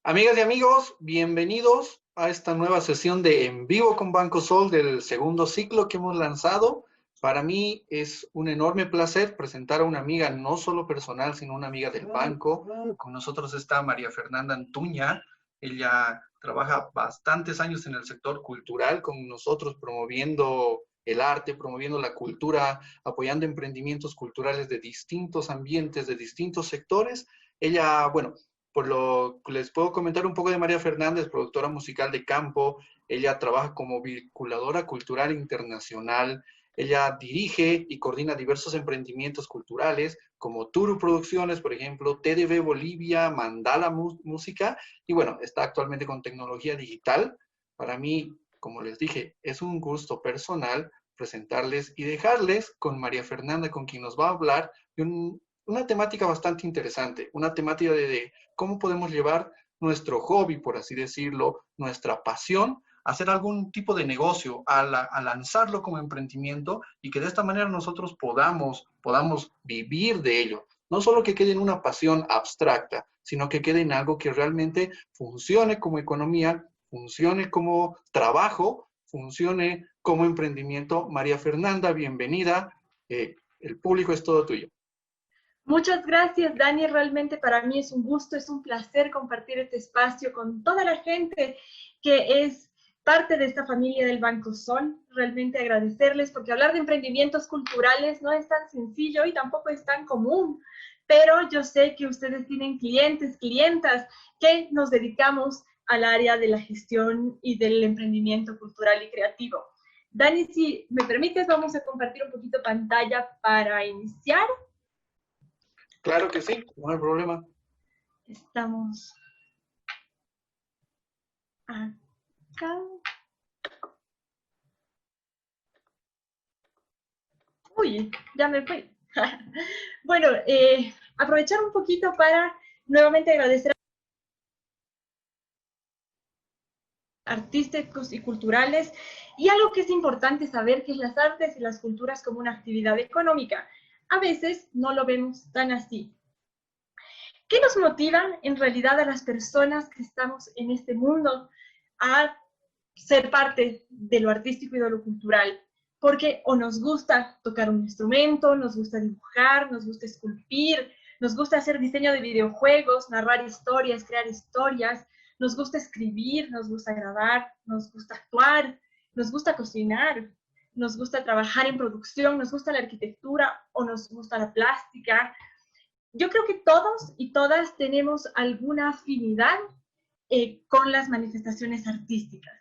Amigas y amigos, bienvenidos a esta nueva sesión de En Vivo con Banco Sol del segundo ciclo que hemos lanzado. Para mí es un enorme placer presentar a una amiga no solo personal, sino una amiga del banco. Con nosotros está María Fernanda Antuña. Ella trabaja bastantes años en el sector cultural con nosotros, promoviendo el arte, promoviendo la cultura, apoyando emprendimientos culturales de distintos ambientes, de distintos sectores. Ella, bueno, por lo que les puedo comentar un poco de María Fernández, productora musical de campo. Ella trabaja como vinculadora cultural internacional. Ella dirige y coordina diversos emprendimientos culturales como Turu Producciones, por ejemplo, TDB Bolivia, Mandala Música, y bueno, está actualmente con tecnología digital. Para mí, como les dije, es un gusto personal presentarles y dejarles con María Fernanda, con quien nos va a hablar de una temática bastante interesante, una temática de cómo podemos llevar nuestro hobby, por así decirlo, nuestra pasión, a hacer algún tipo de negocio, a lanzarlo como emprendimiento y que de esta manera nosotros podamos vivir de ello. No solo que quede en una pasión abstracta, sino que quede en algo que realmente funcione como economía, funcione como trabajo, funcione como emprendimiento. María Fernanda, bienvenida. El público es todo tuyo. Muchas gracias, Dani. Realmente para mí es un gusto, es un placer compartir este espacio con toda la gente que es parte de esta familia del Banco Sol. Realmente agradecerles porque hablar de emprendimientos culturales no es tan sencillo y tampoco es tan común, pero yo sé que ustedes tienen clientes, clientas que nos dedicamos al área de la gestión y del emprendimiento cultural y creativo. Dani, si me permites, vamos a compartir un poquito pantalla para iniciar. Claro que sí, no hay problema. Estamos acá. Uy, ya me fui. Bueno, aprovechar un poquito para nuevamente agradecer a artísticos y culturales y algo que es importante saber que es las artes y las culturas como una actividad económica. A veces no lo vemos tan así. ¿Qué nos motiva en realidad a las personas que estamos en este mundo a ser parte de lo artístico y de lo cultural? Porque o nos gusta tocar un instrumento, nos gusta dibujar, nos gusta esculpir, nos gusta hacer diseño de videojuegos, narrar historias, crear historias, nos gusta escribir, nos gusta grabar, nos gusta actuar, nos gusta cocinar, nos gusta trabajar en producción, nos gusta la arquitectura o nos gusta la plástica. Yo creo que todos y todas tenemos alguna afinidad con las manifestaciones artísticas.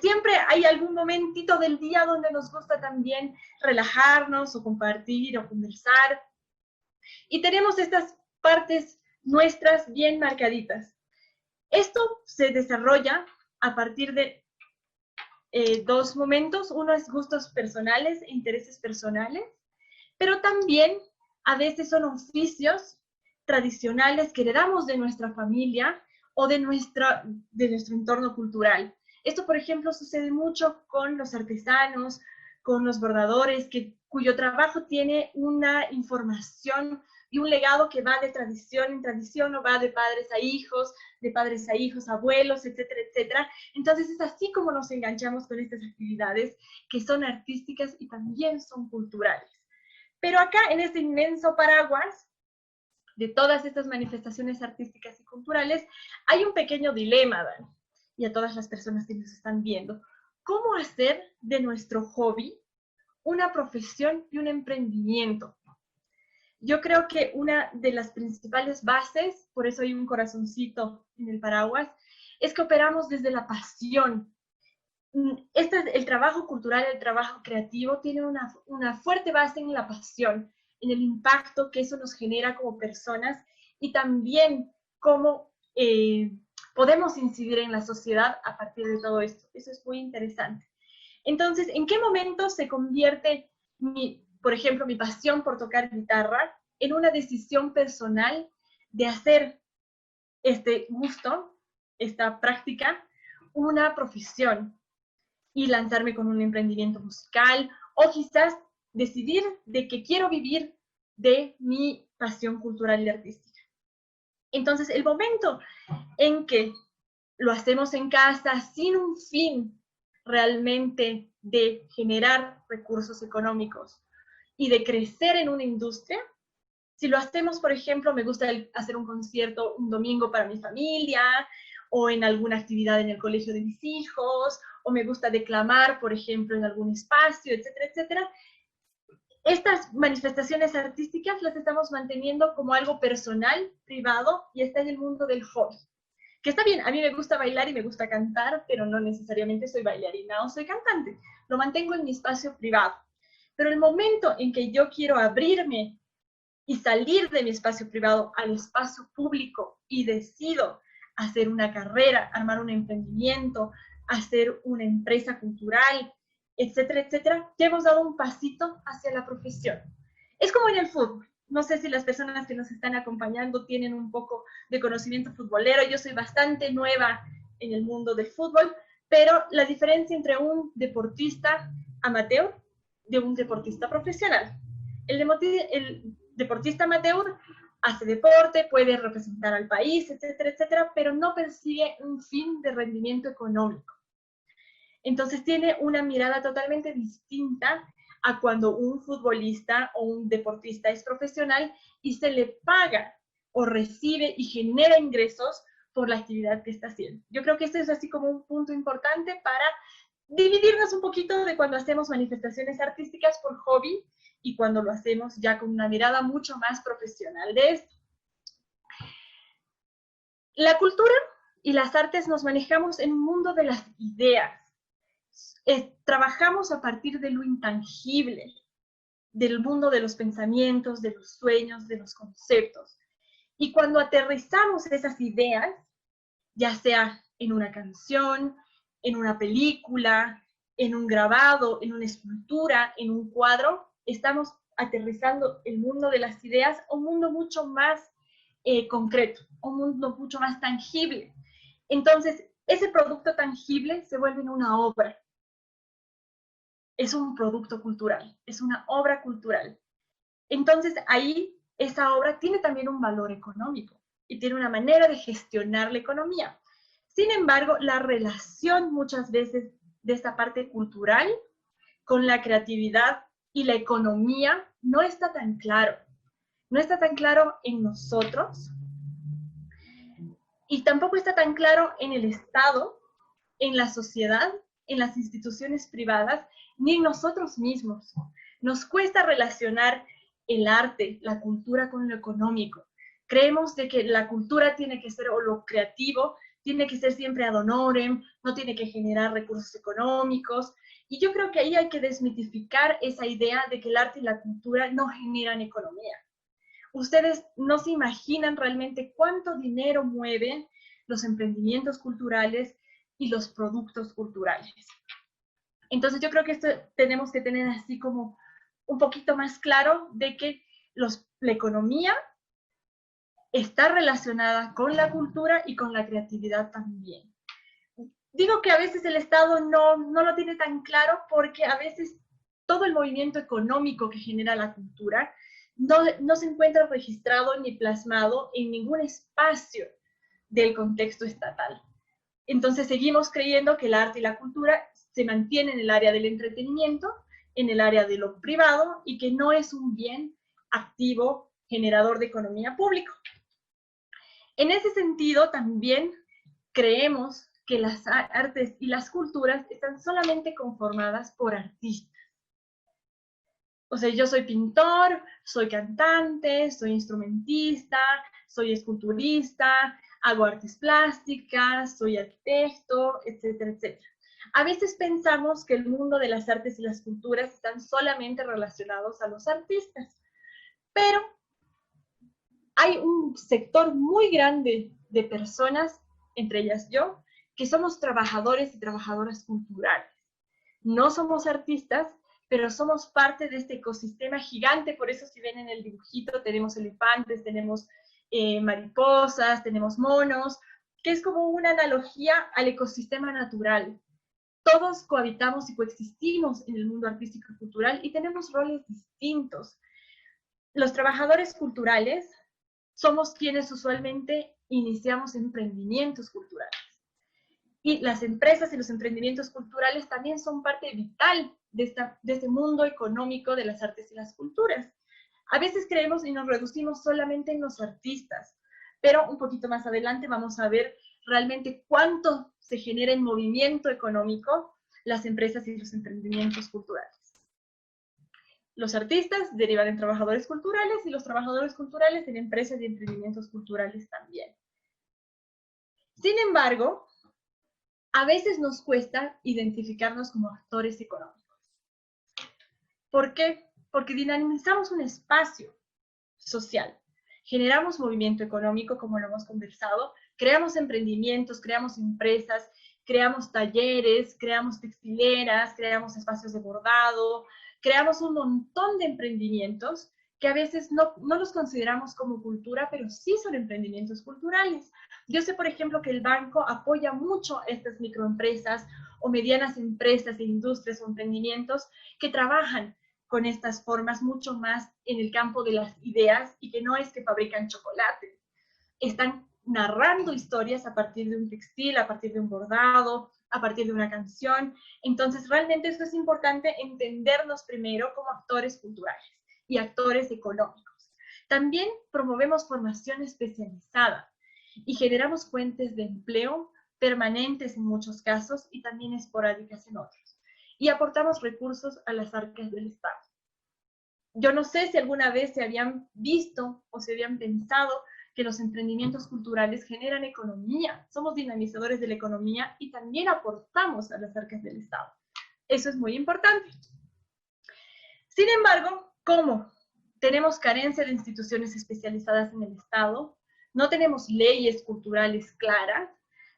Siempre hay algún momentito del día donde nos gusta también relajarnos o compartir o conversar. Y tenemos estas partes nuestras bien marcaditas. Esto se desarrolla a partir de dos momentos. Uno es gustos personales e intereses personales, pero también a veces son oficios tradicionales que heredamos de nuestra familia o de nuestro entorno cultural. Esto, por ejemplo, sucede mucho con los artesanos, con los bordadores, cuyo trabajo tiene una información y un legado que va de tradición en tradición o va de padres a hijos, abuelos, etcétera, etcétera. Entonces es así como nos enganchamos con estas actividades que son artísticas y también son culturales. Pero acá en este inmenso paraguas de todas estas manifestaciones artísticas y culturales, hay un pequeño dilema, Dan, y a todas las personas que nos están viendo. ¿Cómo hacer de nuestro hobby una profesión y un emprendimiento? Yo creo que una de las principales bases, por eso hay un corazoncito en el paraguas, es que operamos desde la pasión. El trabajo cultural, el trabajo creativo tiene una fuerte base en la pasión, en el impacto que eso nos genera como personas y también cómo podemos incidir en la sociedad a partir de todo esto. Eso es muy interesante. Entonces, ¿en qué momento se convierte, por ejemplo, mi pasión por tocar guitarra en una decisión personal de hacer este gusto, esta práctica, una profesión? Y lanzarme con un emprendimiento musical o quizás decidir de que quiero vivir de mi pasión cultural y artística. Entonces, el momento en que lo hacemos en casa sin un fin realmente de generar recursos económicos y de crecer en una industria, si lo hacemos, por ejemplo, me gusta hacer un concierto un domingo para mi familia, o en alguna actividad en el colegio de mis hijos, o me gusta declamar, por ejemplo, en algún espacio, etcétera, etcétera. Estas manifestaciones artísticas las estamos manteniendo como algo personal, privado, y está en el mundo del hobby. Que está bien, a mí me gusta bailar y me gusta cantar, pero no necesariamente soy bailarina o soy cantante. Lo mantengo en mi espacio privado. Pero el momento en que yo quiero abrirme y salir de mi espacio privado al espacio público y decido hacer una carrera, armar un emprendimiento, hacer una empresa cultural, etcétera, etcétera, ya hemos dado un pasito hacia la profesión. Es como en el fútbol. No sé si las personas que nos están acompañando tienen un poco de conocimiento futbolero. Yo soy bastante nueva en el mundo del fútbol, pero la diferencia entre un deportista amateur de un deportista profesional. El deportista amateur hace deporte, puede representar al país, etcétera, etcétera, pero no persigue un fin de rendimiento económico. Entonces tiene una mirada totalmente distinta a cuando un futbolista o un deportista es profesional y se le paga o recibe y genera ingresos por la actividad que está haciendo. Yo creo que este es así como un punto importante para dividirnos un poquito de cuando hacemos manifestaciones artísticas por hobby y cuando lo hacemos ya con una mirada mucho más profesional de esto. La cultura y las artes nos manejamos en un mundo de las ideas. Trabajamos a partir de lo intangible, del mundo de los pensamientos, de los sueños, de los conceptos. Y cuando aterrizamos esas ideas, ya sea en una canción, en una película, en un grabado, en una escultura, en un cuadro, estamos aterrizando el mundo de las ideas a un mundo mucho más concreto, un mundo mucho más tangible. Entonces, ese producto tangible se vuelve en una obra. Es un producto cultural, es una obra cultural. Entonces, ahí esa obra tiene también un valor económico y tiene una manera de gestionar la economía. Sin embargo, la relación muchas veces de esta parte cultural con la creatividad y la economía no está tan claro. No está tan claro en nosotros y tampoco está tan claro en el Estado, en la sociedad, en las instituciones privadas, ni en nosotros mismos. Nos cuesta relacionar el arte, la cultura con lo económico. Creemos de que la cultura tiene que ser, o lo creativo, tiene que ser siempre ad honorem, no tiene que generar recursos económicos. Y yo creo que ahí hay que desmitificar esa idea de que el arte y la cultura no generan economía. Ustedes no se imaginan realmente cuánto dinero mueven los emprendimientos culturales y los productos culturales. Entonces yo creo que esto tenemos que tener así como un poquito más claro de que la economía está relacionada con la cultura y con la creatividad también. Digo que a veces el Estado no lo tiene tan claro porque a veces todo el movimiento económico que genera la cultura no se encuentra registrado ni plasmado en ningún espacio del contexto estatal. Entonces seguimos creyendo que el arte y la cultura se mantienen en el área del entretenimiento, en el área de lo privado, y que no es un bien activo generador de economía pública. En ese sentido, también creemos que las artes y las culturas están solamente conformadas por artistas. O sea, yo soy pintor, soy cantante, soy instrumentista, soy esculturista, hago artes plásticas, soy arquitecto, etcétera, etcétera. A veces pensamos que el mundo de las artes y las culturas están solamente relacionados a los artistas, pero hay un sector muy grande de personas, entre ellas yo, que somos trabajadores y trabajadoras culturales. No somos artistas, pero somos parte de este ecosistema gigante. Por eso si ven en el dibujito tenemos elefantes, tenemos mariposas, tenemos monos, que es como una analogía al ecosistema natural. Todos cohabitamos y coexistimos en el mundo artístico y cultural y tenemos roles distintos. Los trabajadores culturales somos quienes usualmente iniciamos emprendimientos culturales. Y las empresas y los emprendimientos culturales también son parte vital de este mundo económico de las artes y las culturas. A veces creemos y nos reducimos solamente en los artistas, pero un poquito más adelante vamos a ver realmente cuánto se genera en movimiento económico las empresas y los emprendimientos culturales. Los artistas derivan en trabajadores culturales y los trabajadores culturales en empresas y emprendimientos culturales también. Sin embargo, a veces nos cuesta identificarnos como actores económicos. ¿Por qué? Porque dinamizamos un espacio social, generamos movimiento económico, como lo hemos conversado, creamos emprendimientos, creamos empresas, creamos talleres, creamos textileras, creamos espacios de bordado, creamos un montón de emprendimientos que a veces no los consideramos como cultura, pero sí son emprendimientos culturales. Yo sé, por ejemplo, que el banco apoya mucho a estas microempresas o medianas empresas e industrias o emprendimientos que trabajan con estas formas mucho más en el campo de las ideas y que no es que fabrican chocolate. Están narrando historias a partir de un textil, a partir de un bordado, a partir de una canción. Entonces, realmente esto es importante entendernos primero como actores culturales y actores económicos. También promovemos formación especializada y generamos fuentes de empleo permanentes en muchos casos y también esporádicas en otros. Y aportamos recursos a las arcas del Estado. Yo no sé si alguna vez se habían visto o se habían pensado que los emprendimientos culturales generan economía, somos dinamizadores de la economía y también aportamos a las arcas del Estado. Eso es muy importante. Sin embargo, ¿cómo? Tenemos carencia de instituciones especializadas en el Estado, no tenemos leyes culturales claras,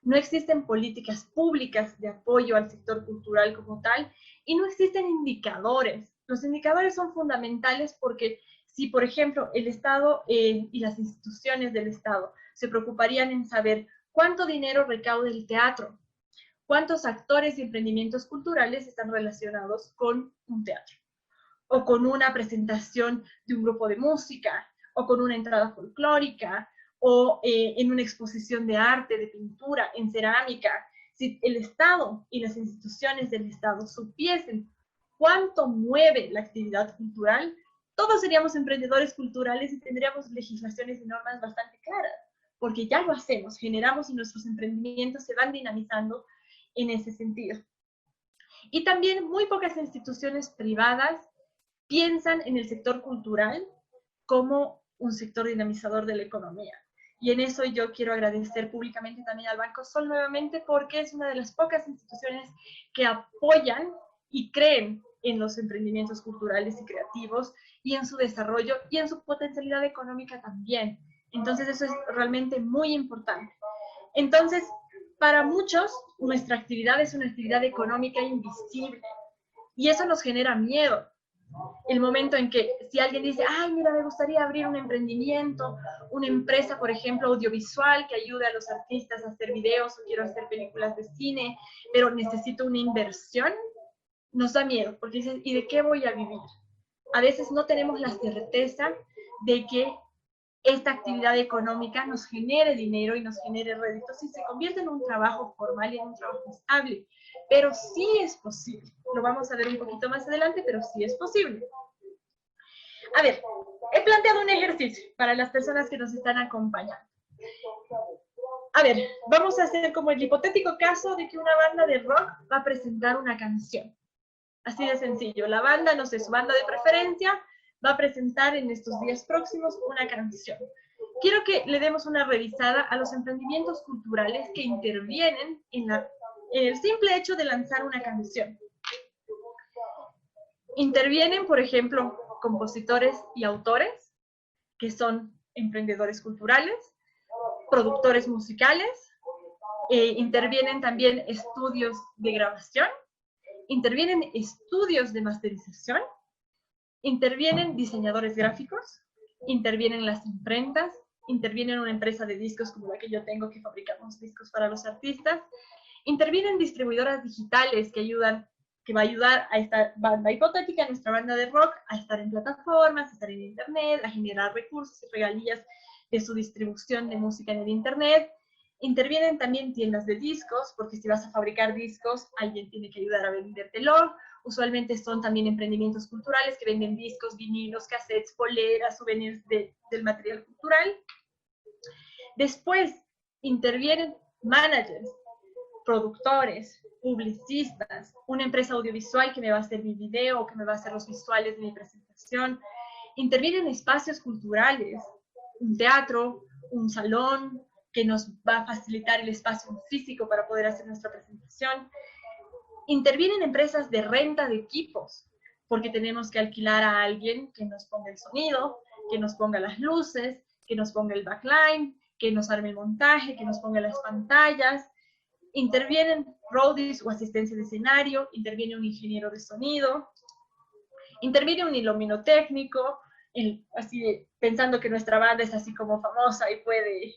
no existen políticas públicas de apoyo al sector cultural como tal, y no existen indicadores. Los indicadores son fundamentales porque si, por ejemplo, el Estado y las instituciones del Estado se preocuparían en saber cuánto dinero recauda el teatro, cuántos actores y emprendimientos culturales están relacionados con un teatro, o con una presentación de un grupo de música, o con una entrada folclórica, o en una exposición de arte, de pintura, en cerámica. Si el Estado y las instituciones del Estado supiesen cuánto mueve la actividad cultural, todos seríamos emprendedores culturales y tendríamos legislaciones y normas bastante claras, porque ya lo hacemos, generamos y nuestros emprendimientos se van dinamizando en ese sentido. Y también muy pocas instituciones privadas piensan en el sector cultural como un sector dinamizador de la economía. Y en eso yo quiero agradecer públicamente también al Banco Sol nuevamente porque es una de las pocas instituciones que apoyan y creen en los emprendimientos culturales y creativos y en su desarrollo y en su potencialidad económica también. Entonces eso es realmente muy importante. Entonces, para muchos, nuestra actividad es una actividad económica invisible y eso nos genera miedo. El momento en que si alguien dice, ay, mira, me gustaría abrir un emprendimiento, una empresa, por ejemplo, audiovisual que ayude a los artistas a hacer videos o quiero hacer películas de cine, pero necesito una inversión, nos da miedo, porque dicen, ¿y de qué voy a vivir? A veces no tenemos la certeza de que esta actividad económica nos genere dinero y nos genere réditos y se convierte en un trabajo formal y en un trabajo estable. Pero sí es posible. Lo vamos a ver un poquito más adelante, pero sí es posible. A ver, he planteado un ejercicio para las personas que nos están acompañando. A ver, vamos a hacer como el hipotético caso de que una banda de rock va a presentar una canción. Así de sencillo. La banda, no sé, su banda de preferencia, va a presentar en estos días próximos una canción. Quiero que le demos una revisada a los emprendimientos culturales que intervienen en el simple hecho de lanzar una canción. Intervienen, por ejemplo, compositores y autores, que son emprendedores culturales, productores musicales, intervienen también estudios de grabación, intervienen estudios de masterización, intervienen diseñadores gráficos, intervienen las imprentas, intervienen una empresa de discos como la que yo tengo que fabricamos discos para los artistas, intervienen distribuidoras digitales que va a ayudar a esta banda hipotética, nuestra banda de rock, a estar en plataformas, a estar en internet, a generar recursos y regalías de su distribución de música en el Internet. Intervienen también tiendas de discos, porque si vas a fabricar discos, alguien tiene que ayudar a vendértelo. Usualmente son también emprendimientos culturales que venden discos, vinilos, cassettes, poleras, souvenirs del material cultural. Después intervienen managers, productores, publicistas, una empresa audiovisual que me va a hacer mi video, que me va a hacer los visuales de mi presentación. Intervienen espacios culturales, un teatro, un salón, que nos va a facilitar el espacio físico para poder hacer nuestra presentación. Intervienen empresas de renta de equipos, porque tenemos que alquilar a alguien que nos ponga el sonido, que nos ponga las luces, que nos ponga el backline, que nos arme el montaje, que nos ponga las pantallas. Intervienen roadies o asistencia de escenario, interviene un ingeniero de sonido, interviene un iluminotécnico, así pensando que nuestra banda es así como famosa y puede,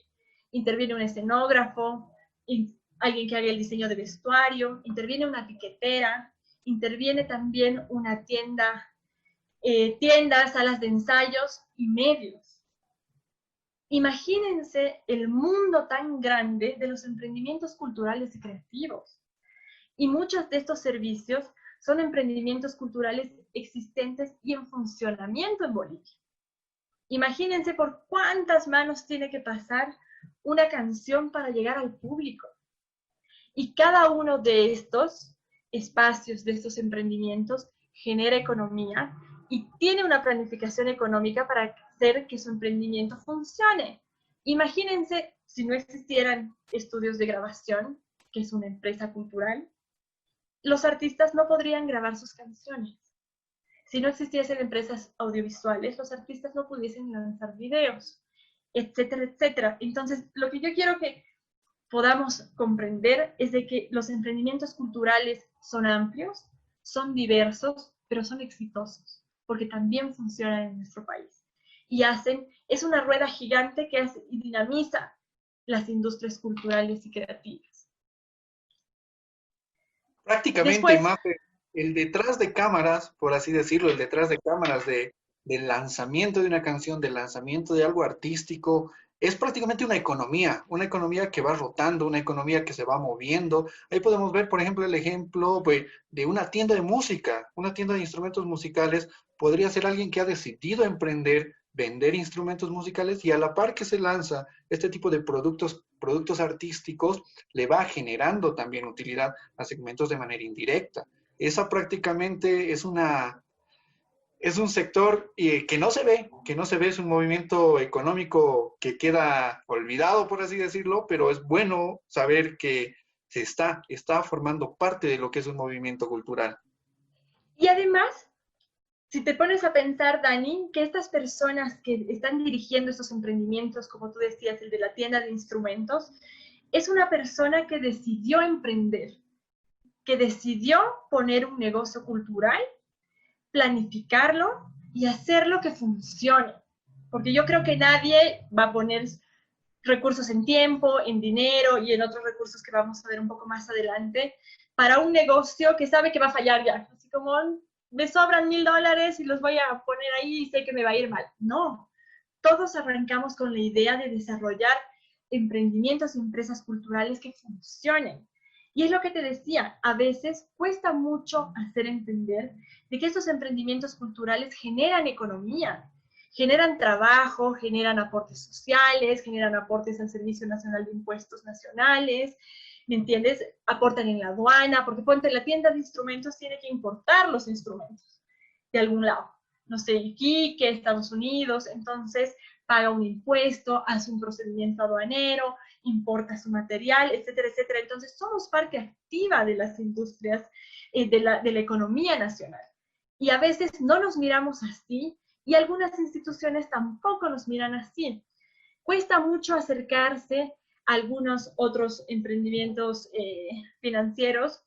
interviene un escenógrafo, alguien que haga el diseño de vestuario, interviene una tiquetera, interviene también una tienda, tiendas, salas de ensayos y medios. Imagínense el mundo tan grande de los emprendimientos culturales y creativos. Y muchos de estos servicios son emprendimientos culturales existentes y en funcionamiento en Bolivia. Imagínense por cuántas manos tiene que pasar una canción para llegar al público. Y cada uno de estos espacios, de estos emprendimientos, genera economía y tiene una planificación económica para hacer que su emprendimiento funcione. Imagínense si no existieran estudios de grabación, que es una empresa cultural, los artistas no podrían grabar sus canciones. Si no existiesen empresas audiovisuales, los artistas no pudiesen lanzar videos, etcétera, etcétera. Entonces, lo que yo quiero que podamos comprender es de que los emprendimientos culturales son amplios, son diversos, pero son exitosos, porque también funcionan en nuestro país. Y es una rueda gigante que hace y dinamiza las industrias culturales y creativas. Prácticamente, Después, Mafe, el detrás de cámaras, por así decirlo, el detrás de cámaras del lanzamiento de una canción, del lanzamiento de algo artístico, es prácticamente una economía que va rotando, una economía que se va moviendo. Ahí podemos ver, por ejemplo, el ejemplo pues, de una tienda de música, una tienda de instrumentos musicales. Podría ser alguien que ha decidido emprender, vender instrumentos musicales y a la par que se lanza este tipo de productos artísticos, le va generando también utilidad a segmentos de manera indirecta. Esa prácticamente es un sector que no se ve, es un movimiento económico que queda olvidado, por así decirlo, pero es bueno saber que se está formando parte de lo que es un movimiento cultural. y además, si te pones a pensar, Dani, que estas personas que están dirigiendo estos emprendimientos, como tú decías, el de la tienda de instrumentos, es una persona que decidió emprender, que decidió poner un negocio cultural, planificarlo y hacerlo que funcione. Porque yo creo que nadie va a poner recursos en tiempo, en dinero y en otros recursos que vamos a ver un poco más adelante para un negocio que sabe que va a fallar ya. Así como me sobran $1,000 y los voy a poner ahí y sé que me va a ir mal. No, todos arrancamos con la idea de desarrollar emprendimientos y empresas culturales que funcionen. Y es lo que te decía, a veces cuesta mucho hacer entender de que estos emprendimientos culturales generan economía, generan trabajo, generan aportes sociales, generan aportes al Servicio Nacional de Impuestos Nacionales, ¿me entiendes? Aportan en la aduana, porque ponte, la tienda de instrumentos tiene que importar los instrumentos de algún lado. No sé, Iquique, Estados Unidos, entonces paga un impuesto, hace un procedimiento aduanero, importa su material, etcétera, etcétera. Entonces somos parte activa de las industrias, de la economía nacional. Y a veces no nos miramos así y algunas instituciones tampoco nos miran así. Cuesta mucho acercarse a algunos otros emprendimientos financieros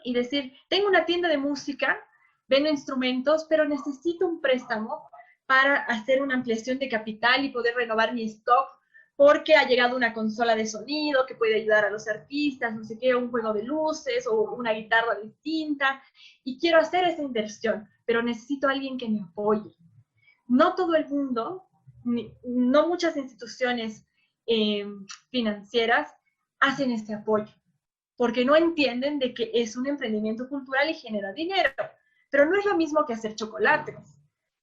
y decir, tengo una tienda de música, vendo instrumentos, pero necesito un préstamo para hacer una ampliación de capital y poder renovar mi stock porque ha llegado una consola de sonido que puede ayudar a los artistas, no sé qué, un juego de luces o una guitarra distinta, y quiero hacer esa inversión, pero necesito a alguien que me apoye. No todo el mundo no muchas instituciones financieras hacen este apoyo, porque no entienden de que es un emprendimiento cultural y genera dinero. Pero no es lo mismo que hacer chocolates.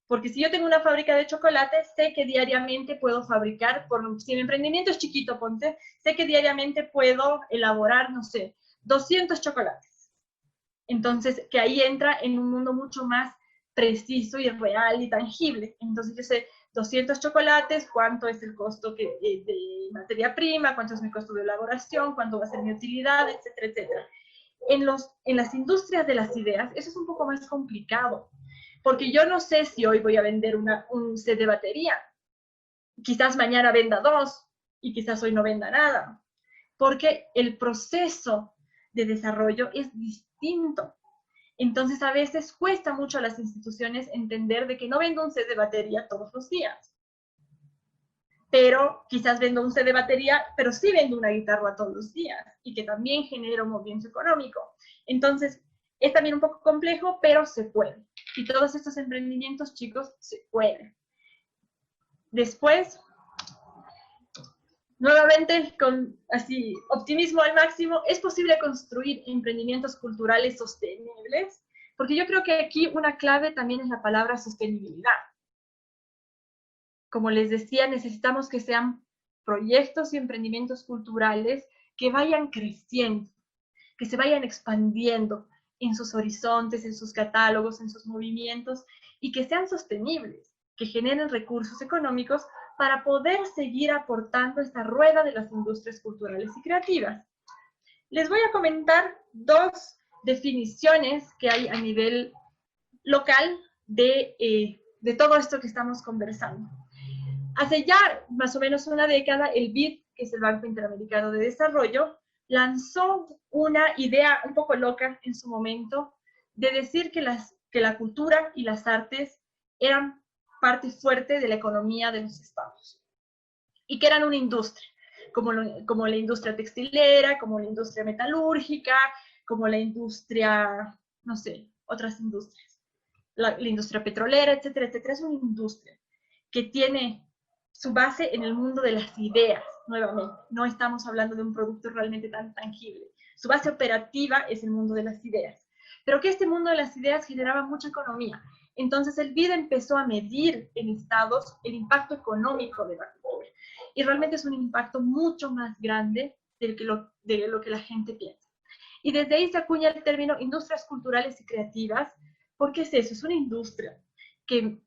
Porque si yo tengo una fábrica de chocolates, sé que diariamente puedo fabricar, si mi emprendimiento es chiquito, ponte, sé que diariamente puedo elaborar, no sé, 200 chocolates. Entonces, que ahí entra en un mundo mucho más preciso y real y tangible. Entonces, yo sé 200 chocolates, cuánto es el costo de materia prima, cuánto es mi costo de elaboración, cuánto va a ser mi utilidad, etcétera, etcétera. En las industrias de las ideas, eso es un poco más complicado, porque yo no sé si hoy voy a vender un set de batería, quizás mañana venda 2 y quizás hoy no venda nada, porque el proceso de desarrollo es distinto. Entonces a veces cuesta mucho a las instituciones entender de que no vendo un set de batería todos los días, pero quizás vendo un set de batería, pero sí vendo una guitarra todos los días y que también genera un movimiento económico. Entonces, es también un poco complejo, pero se puede. Y todos estos emprendimientos, chicos, se pueden. Después, nuevamente, con así optimismo al máximo, es posible construir emprendimientos culturales sostenibles, porque yo creo que aquí una clave también es la palabra sostenibilidad. Como les decía, necesitamos que sean proyectos y emprendimientos culturales que vayan creciendo, que se vayan expandiendo en sus horizontes, en sus catálogos, en sus movimientos, y que sean sostenibles, que generen recursos económicos para poder seguir aportando esta rueda de las industrias culturales y creativas. Les voy a comentar dos definiciones que hay a nivel local de todo esto que estamos conversando. Hace ya más o menos una década, el BID, que es el Banco Interamericano de Desarrollo, lanzó una idea un poco loca en su momento de decir que la cultura y las artes eran parte fuerte de la economía de los estados y que eran una industria, como la industria textilera, como la industria metalúrgica, como la industria, no sé, otras industrias, la industria petrolera, etcétera, etcétera. Es una industria que tiene su base en el mundo de las ideas, nuevamente. No estamos hablando de un producto realmente tan tangible. Su base operativa es el mundo de las ideas. Pero que este mundo de las ideas generaba mucha economía. Entonces el BID empezó a medir en estados el impacto económico de la cultura. Y realmente es un impacto mucho más grande de lo que la gente piensa. Y desde ahí se acuña el término industrias culturales y creativas, porque es eso, es una industria que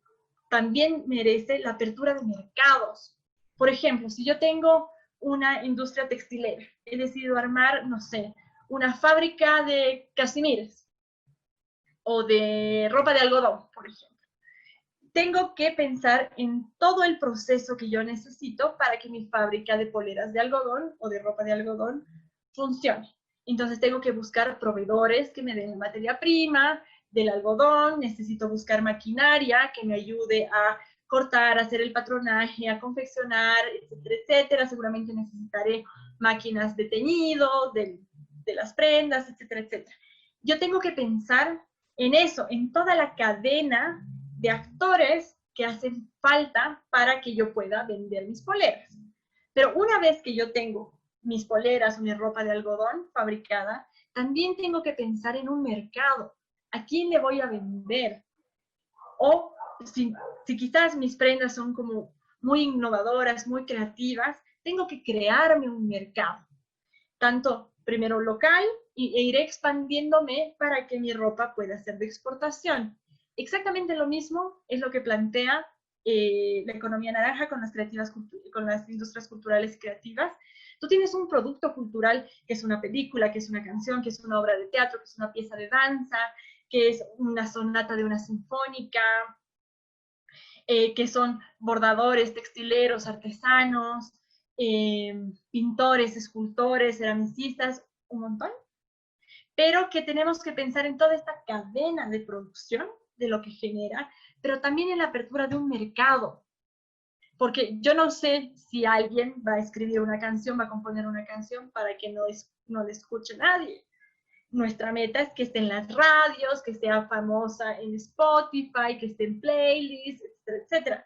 también merece la apertura de mercados. Por ejemplo, si yo tengo una industria textilera, he decidido armar, no sé, una fábrica de casimires o de ropa de algodón, por ejemplo. Tengo que pensar en todo el proceso que yo necesito para que mi fábrica de poleras de algodón o de ropa de algodón funcione. Entonces tengo que buscar proveedores que me den la materia prima del algodón, necesito buscar maquinaria que me ayude a cortar, a hacer el patronaje, a confeccionar, etcétera, etcétera. Seguramente necesitaré máquinas de teñido, de las prendas, etcétera, etcétera. Yo tengo que pensar en eso, en toda la cadena de actores que hacen falta para que yo pueda vender mis poleras. Pero una vez que yo tengo mis poleras o mi ropa de algodón fabricada, también tengo que pensar en un mercado. ¿A quién le voy a vender? O si quizás mis prendas son como muy innovadoras, muy creativas, tengo que crearme un mercado. Tanto primero local e iré expandiéndome para que mi ropa pueda ser de exportación. Exactamente lo mismo es lo que plantea la economía naranja con las industrias culturales y creativas. Tú tienes un producto cultural que es una película, que es una canción, que es una obra de teatro, que es una pieza de danza, que es una sonata de una sinfónica, que son bordadores, textileros, artesanos, pintores, escultores, ceramicistas, un montón. Pero que tenemos que pensar en toda esta cadena de producción de lo que genera, pero también en la apertura de un mercado. Porque yo no sé si alguien va a escribir una canción, va a componer una canción para que no le escuche nadie. Nuestra meta es que esté en las radios, que sea famosa en Spotify, que esté en playlists, etcétera, etcétera.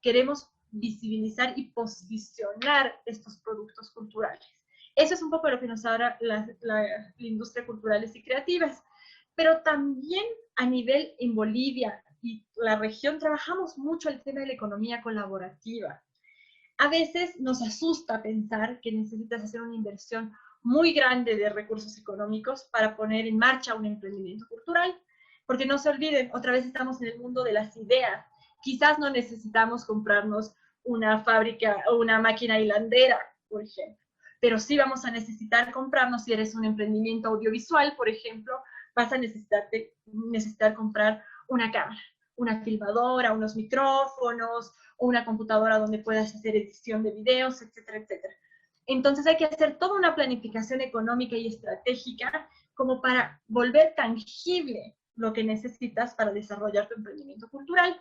Queremos visibilizar y posicionar estos productos culturales. Eso es un poco lo que nos habla la industria culturales y creativas. Pero también a nivel en Bolivia y la región trabajamos mucho el tema de la economía colaborativa. A veces nos asusta pensar que necesitas hacer una inversión muy grande de recursos económicos para poner en marcha un emprendimiento cultural, porque no se olviden, otra vez estamos en el mundo de las ideas. Quizás no necesitamos comprarnos una fábrica o una máquina hilandera, por ejemplo, pero sí vamos a necesitar comprarnos, si eres un emprendimiento audiovisual, por ejemplo, vas a necesitar comprar una cámara, una filmadora, unos micrófonos, o una computadora donde puedas hacer edición de videos, etcétera, etcétera. Entonces hay que hacer toda una planificación económica y estratégica como para volver tangible lo que necesitas para desarrollar tu emprendimiento cultural.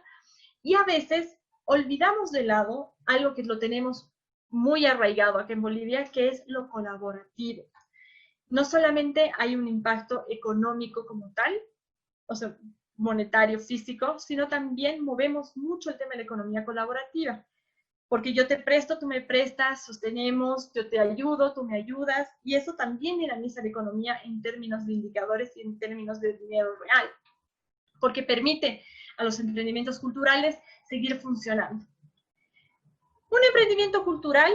Y a veces olvidamos de lado algo que lo tenemos muy arraigado aquí en Bolivia, que es lo colaborativo. No solamente hay un impacto económico como tal, o sea, monetario, físico, sino también movemos mucho el tema de la economía colaborativa. Porque yo te presto, tú me prestas, sostenemos, yo te ayudo, tú me ayudas, y eso también dinamiza la economía en términos de indicadores y en términos de dinero real, porque permite a los emprendimientos culturales seguir funcionando. Un emprendimiento cultural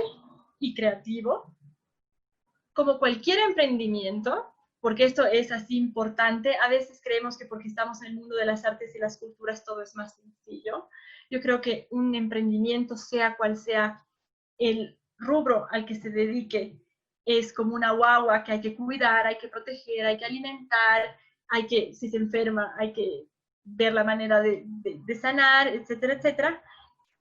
y creativo, como cualquier emprendimiento, porque esto es así importante, a veces creemos que porque estamos en el mundo de las artes y las culturas todo es más sencillo. Yo creo que un emprendimiento, sea cual sea el rubro al que se dedique, es como una guagua que hay que cuidar, hay que proteger, hay que alimentar, hay que, si se enferma, hay que ver la manera de sanar, etcétera, etcétera.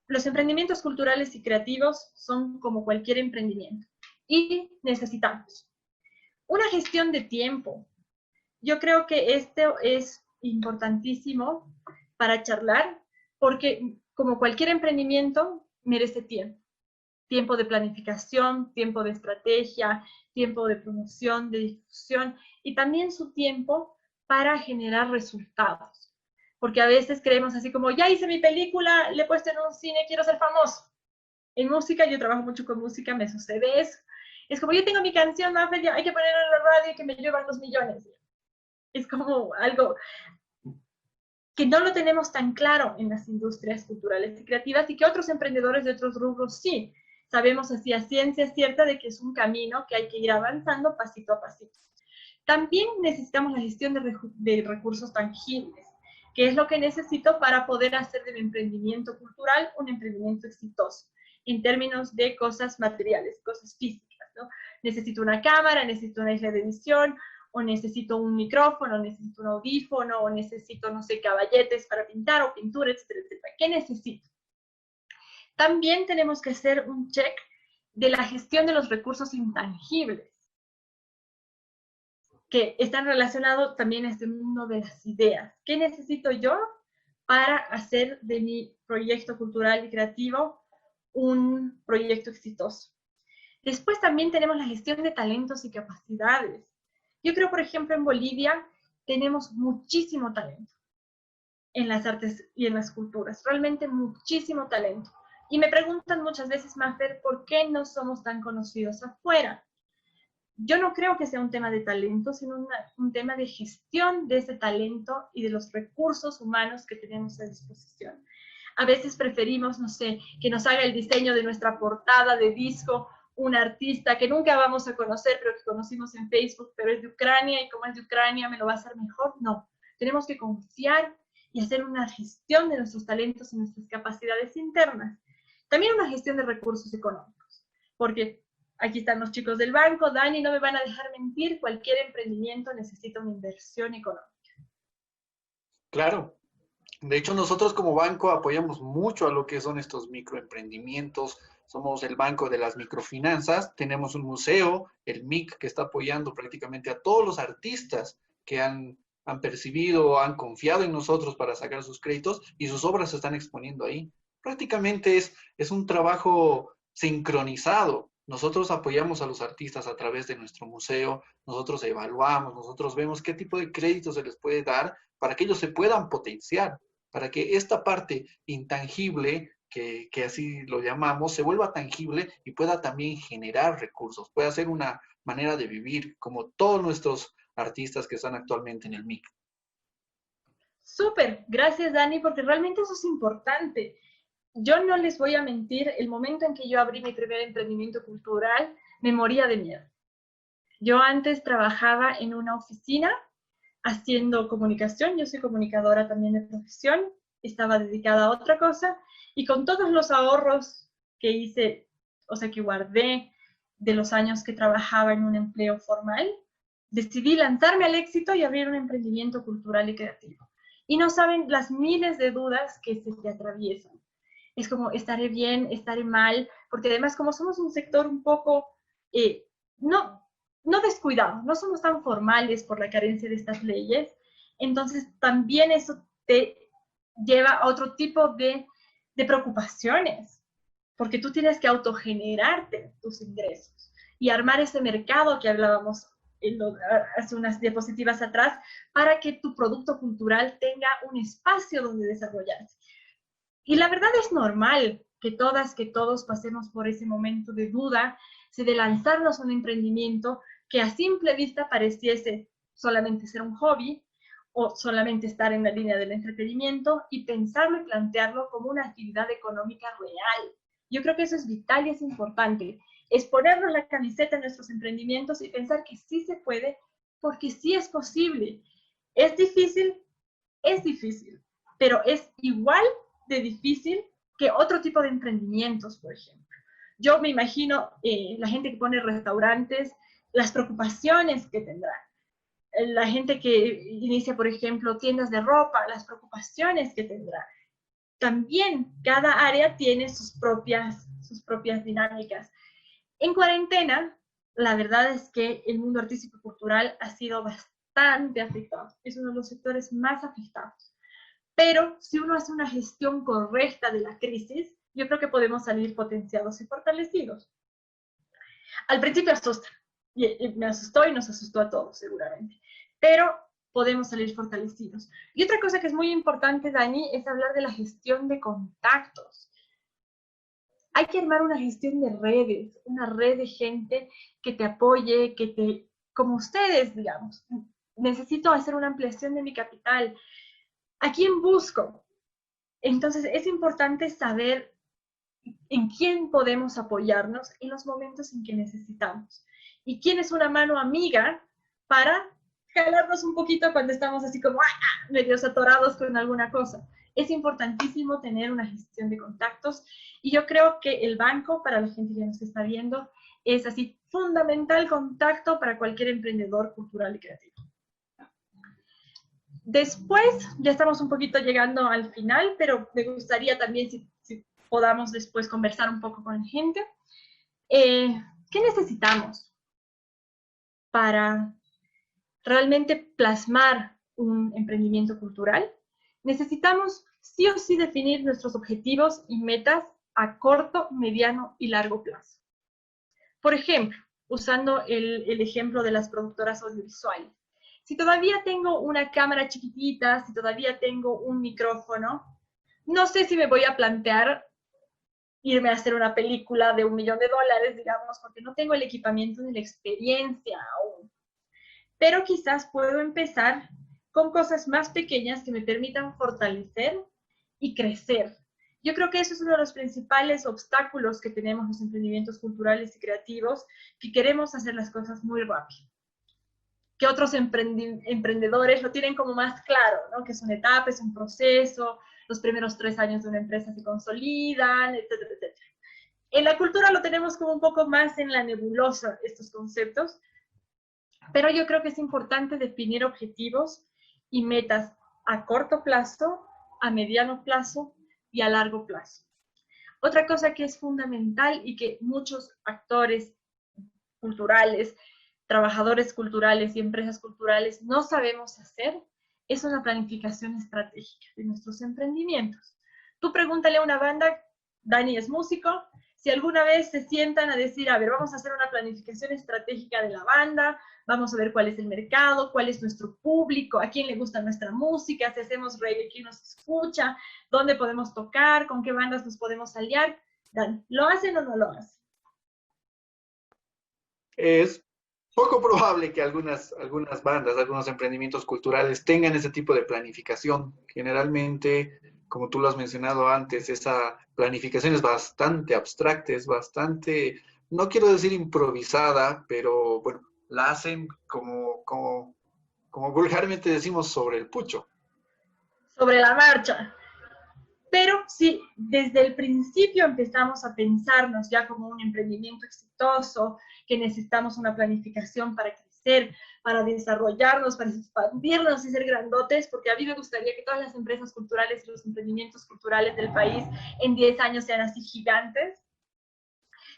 Los emprendimientos culturales y creativos son como cualquier emprendimiento y necesitamos una gestión de tiempo. Yo creo que esto es importantísimo para charlar, porque como cualquier emprendimiento merece tiempo. Tiempo de planificación, tiempo de estrategia, tiempo de promoción, de difusión, y también su tiempo para generar resultados. Porque a veces creemos así como, ya hice mi película, le he puesto en un cine, quiero ser famoso. En música, yo trabajo mucho con música, me sucede eso. Es como, yo tengo mi canción, hay que ponerla en la radio y que me llevan los millones. Es como algo que no lo tenemos tan claro en las industrias culturales y creativas, y que otros emprendedores de otros rubros sí. Sabemos así a ciencia cierta de que es un camino que hay que ir avanzando pasito a pasito. También necesitamos la gestión de recursos tangibles, que es lo que necesito para poder hacer de mi emprendimiento cultural un emprendimiento exitoso, en términos de cosas materiales, cosas físicas, ¿no? Necesito una cámara, necesito una isla de edición, o necesito un micrófono, necesito un audífono, o necesito, no sé, caballetes para pintar, o pintura, etcétera, etcétera. ¿Qué necesito? También tenemos que hacer un check de la gestión de los recursos intangibles, que están relacionados también a este mundo de las ideas. ¿Qué necesito yo para hacer de mi proyecto cultural y creativo un proyecto exitoso? Después también tenemos la gestión de talentos y capacidades. Yo creo, por ejemplo, en Bolivia tenemos muchísimo talento en las artes y en las culturas, realmente muchísimo talento. Y me preguntan muchas veces, Mafer, ¿por qué no somos tan conocidos afuera? Yo no creo que sea un tema de talento, sino un tema de gestión de ese talento y de los recursos humanos que tenemos a disposición. A veces preferimos, no sé, que nos haga el diseño de nuestra portada de disco un artista que nunca vamos a conocer, pero que conocimos en Facebook, pero es de Ucrania, y como es de Ucrania me lo va a hacer mejor. No, tenemos que confiar y hacer una gestión de nuestros talentos y nuestras capacidades internas. También una gestión de recursos económicos, porque aquí están los chicos del banco, Dani, no me van a dejar mentir, cualquier emprendimiento necesita una inversión económica. Claro. De hecho, nosotros como banco apoyamos mucho a lo que son estos microemprendimientos. Somos el banco de las microfinanzas. Tenemos un museo, el MIC, que está apoyando prácticamente a todos los artistas que han percibido, han confiado en nosotros para sacar sus créditos, y sus obras se están exponiendo ahí. Prácticamente es un trabajo sincronizado. Nosotros apoyamos a los artistas a través de nuestro museo, nosotros evaluamos, nosotros vemos qué tipo de créditos se les puede dar para que ellos se puedan potenciar, para que esta parte intangible que así lo llamamos, se vuelva tangible y pueda también generar recursos, pueda ser una manera de vivir, como todos nuestros artistas que están actualmente en el MIC. Súper, gracias Dani, porque realmente eso es importante. Yo no les voy a mentir, el momento en que yo abrí mi primer emprendimiento cultural, me moría de miedo. Yo antes trabajaba en una oficina haciendo comunicación, yo soy comunicadora también de profesión, estaba dedicada a otra cosa, y con todos los ahorros que hice, o sea, que guardé de los años que trabajaba en un empleo formal, decidí lanzarme al éxito y abrir un emprendimiento cultural y creativo. Y no saben las miles de dudas que se te atraviesan. Es como, estaré bien, estaré mal, porque además como somos un sector un poco, no descuidado, no somos tan formales por la carencia de estas leyes, entonces también eso te lleva a otro tipo de preocupaciones, porque tú tienes que autogenerarte tus ingresos y armar ese mercado que hablábamos hace unas diapositivas atrás, para que tu producto cultural tenga un espacio donde desarrollarse. Y la verdad es normal que todas, que todos pasemos por ese momento de duda, de lanzarnos a un emprendimiento que a simple vista pareciese solamente ser un hobby o solamente estar en la línea del entretenimiento, y pensarlo y plantearlo como una actividad económica real. Yo creo que eso es vital y es importante. Es ponernos la camiseta en nuestros emprendimientos y pensar que sí se puede, porque sí es posible. Es difícil, pero es igual de difícil que otro tipo de emprendimientos, por ejemplo. Yo me imagino la gente que pone restaurantes, las preocupaciones que tendrán. La gente que inicia, por ejemplo, tiendas de ropa, las preocupaciones que tendrá. También cada área tiene sus propias dinámicas. En cuarentena, la verdad es que el mundo artístico y cultural ha sido bastante afectado. Es uno de los sectores más afectados. Pero si uno hace una gestión correcta de la crisis, yo creo que podemos salir potenciados y fortalecidos. Al principio asusta, y me asustó y nos asustó a todos seguramente, pero podemos salir fortalecidos. Y otra cosa que es muy importante, Dani, es hablar de la gestión de contactos. Hay que armar una gestión de redes, una red de gente que te apoye, como ustedes, digamos. Necesito hacer una ampliación de mi capital. ¿A quién busco? Entonces es importante saber en quién podemos apoyarnos en los momentos en que necesitamos. Y quién es una mano amiga para jalarnos un poquito cuando estamos así como medios atorados con alguna cosa. Es importantísimo tener una gestión de contactos, y yo creo que el banco, para la gente que nos está viendo, es así fundamental contacto para cualquier emprendedor cultural y creativo. Después, ya estamos un poquito llegando al final, pero me gustaría también si podamos después conversar un poco con la gente. ¿Qué necesitamos para realmente plasmar un emprendimiento cultural? Necesitamos sí o sí definir nuestros objetivos y metas a corto, mediano y largo plazo. Por ejemplo, usando el ejemplo de las productoras audiovisuales. Si todavía tengo una cámara chiquitita, si todavía tengo un micrófono, no sé si me voy a plantear irme a hacer una película de $1 millón, digamos, porque no tengo el equipamiento ni la experiencia aún. Pero quizás puedo empezar con cosas más pequeñas que me permitan fortalecer y crecer. Yo creo que eso es uno de los principales obstáculos que tenemos los emprendimientos culturales y creativos, que queremos hacer las cosas muy rápido. Que otros emprendedores lo tienen como más claro, ¿no? Que es una etapa, es un proceso, los primeros 3 años de una empresa se consolidan, etcétera, etcétera. En la cultura lo tenemos como un poco más en la nebulosa, estos conceptos, pero yo creo que es importante definir objetivos y metas a corto plazo, a mediano plazo y a largo plazo. Otra cosa que es fundamental y que muchos actores culturales, trabajadores culturales y empresas culturales no sabemos hacer, es una planificación estratégica de nuestros emprendimientos. Tú pregúntale a una banda, Dani es músico, si alguna vez se sientan a decir, a ver, vamos a hacer una planificación estratégica de la banda, vamos a ver cuál es el mercado, cuál es nuestro público, a quién le gusta nuestra música, si hacemos reggae, quién nos escucha, dónde podemos tocar, con qué bandas nos podemos aliar. Dan, ¿lo hacen o no lo hacen? Es poco probable que algunas bandas, algunos emprendimientos culturales tengan ese tipo de planificación. Generalmente, como tú lo has mencionado antes, esa planificación es bastante abstracta, es bastante, no quiero decir improvisada, pero bueno, la hacen como vulgarmente decimos sobre el pucho. Sobre la marcha. Pero si desde el principio empezamos a pensarnos ya como un emprendimiento exitoso, que necesitamos una planificación para crecer, para desarrollarnos, para expandirnos y ser grandotes, porque a mí me gustaría que todas las empresas culturales y los emprendimientos culturales del país en 10 años sean así gigantes,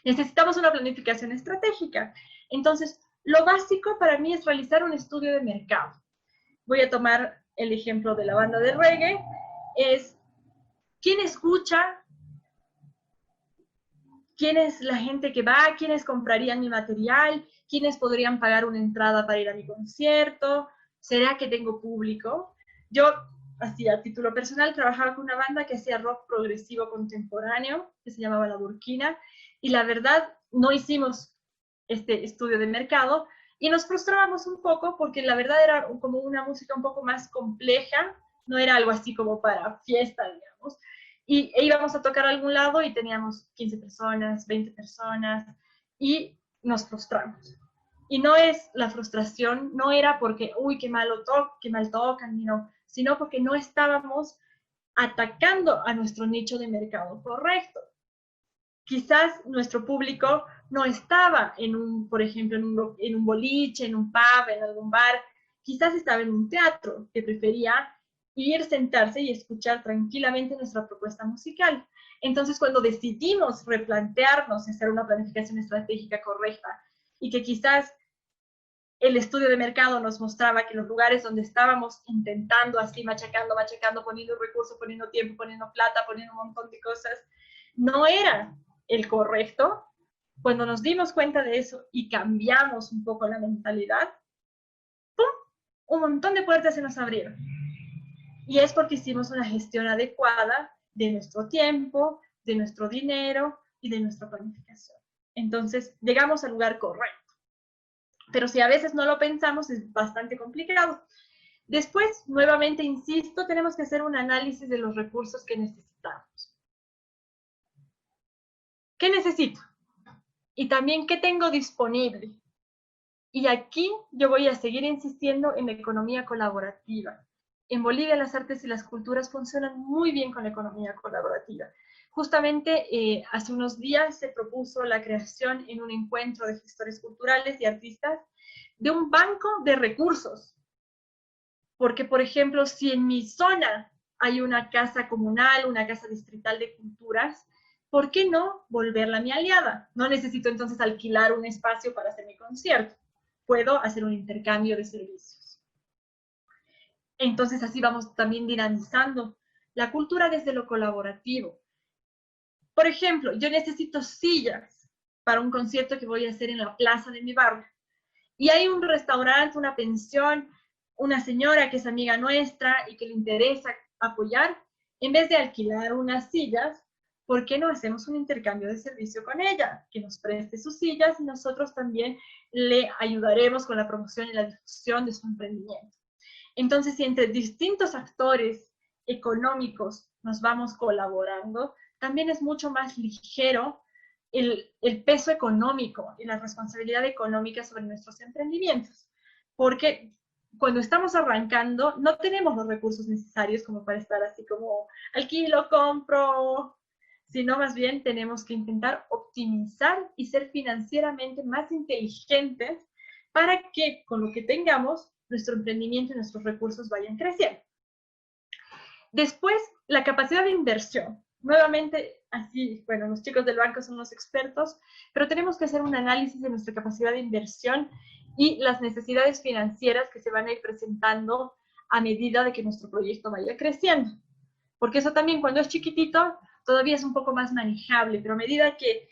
necesitamos una planificación estratégica. Entonces, lo básico para mí es realizar un estudio de mercado. Voy a tomar el ejemplo de la banda de reggae, es quién escucha, quién es la gente que va, quiénes comprarían mi material, quiénes podrían pagar una entrada para ir a mi concierto, ¿será que tengo público? Yo, así a título personal, trabajaba con una banda que hacía rock progresivo contemporáneo, que se llamaba La Burkina, y la verdad no hicimos este estudio de mercado y nos frustrábamos un poco porque la verdad era como una música un poco más compleja, no era algo así como para fiesta, digamos, y íbamos a tocar a algún lado y teníamos 15 personas, 20 personas y nos frustramos. Y no es la frustración, no era porque, uy, qué mal tocan, no, sino porque no estábamos atacando a nuestro nicho de mercado correcto. Quizás nuestro público no estaba en un, por ejemplo, en un boliche, en un pub, en algún bar, quizás estaba en un teatro que prefería ir, sentarse y escuchar tranquilamente nuestra propuesta musical. Entonces, cuando decidimos replantearnos, hacer una planificación estratégica correcta y que quizás el estudio de mercado nos mostraba que los lugares donde estábamos intentando así, machacando, poniendo recursos, poniendo tiempo, poniendo plata, poniendo un montón de cosas, no era el correcto. Cuando nos dimos cuenta de eso y cambiamos un poco la mentalidad, ¡pum!, un montón de puertas se nos abrieron. Y es porque hicimos una gestión adecuada de nuestro tiempo, de nuestro dinero y de nuestra planificación. Entonces, llegamos al lugar correcto. Pero si a veces no lo pensamos, es bastante complicado. Después, nuevamente, insisto, tenemos que hacer un análisis de los recursos que necesitamos. ¿Qué necesito? Y también, ¿qué tengo disponible? Y aquí yo voy a seguir insistiendo en la economía colaborativa. En Bolivia las artes y las culturas funcionan muy bien con la economía colaborativa. Justamente hace unos días se propuso la creación en un encuentro de gestores culturales y artistas de un banco de recursos. Porque, por ejemplo, si en mi zona hay una casa comunal, una casa distrital de culturas, ¿por qué no volverla mi aliada? No necesito entonces alquilar un espacio para hacer mi concierto. Puedo hacer un intercambio de servicios. Entonces así vamos también dinamizando la cultura desde lo colaborativo. Por ejemplo, yo necesito sillas para un concierto que voy a hacer en la plaza de mi barrio. Y hay un restaurante, una pensión, una señora que es amiga nuestra y que le interesa apoyar. En vez de alquilar unas sillas, ¿por qué no hacemos un intercambio de servicio con ella? Que nos preste sus sillas y nosotros también le ayudaremos con la promoción y la difusión de su emprendimiento. Entonces, si entre distintos actores económicos nos vamos colaborando, también es mucho más ligero el peso económico y la responsabilidad económica sobre nuestros emprendimientos. Porque cuando estamos arrancando, no tenemos los recursos necesarios como para estar así como alquilo, compro, sino más bien tenemos que intentar optimizar y ser financieramente más inteligentes para que con lo que tengamos, nuestro emprendimiento y nuestros recursos vayan creciendo. Después, la capacidad de inversión. Nuevamente, así, bueno, los chicos del banco son los expertos, pero tenemos que hacer un análisis de nuestra capacidad de inversión y las necesidades financieras que se van a ir presentando a medida de que nuestro proyecto vaya creciendo. Porque eso también, cuando es chiquitito, todavía es un poco más manejable, pero a medida que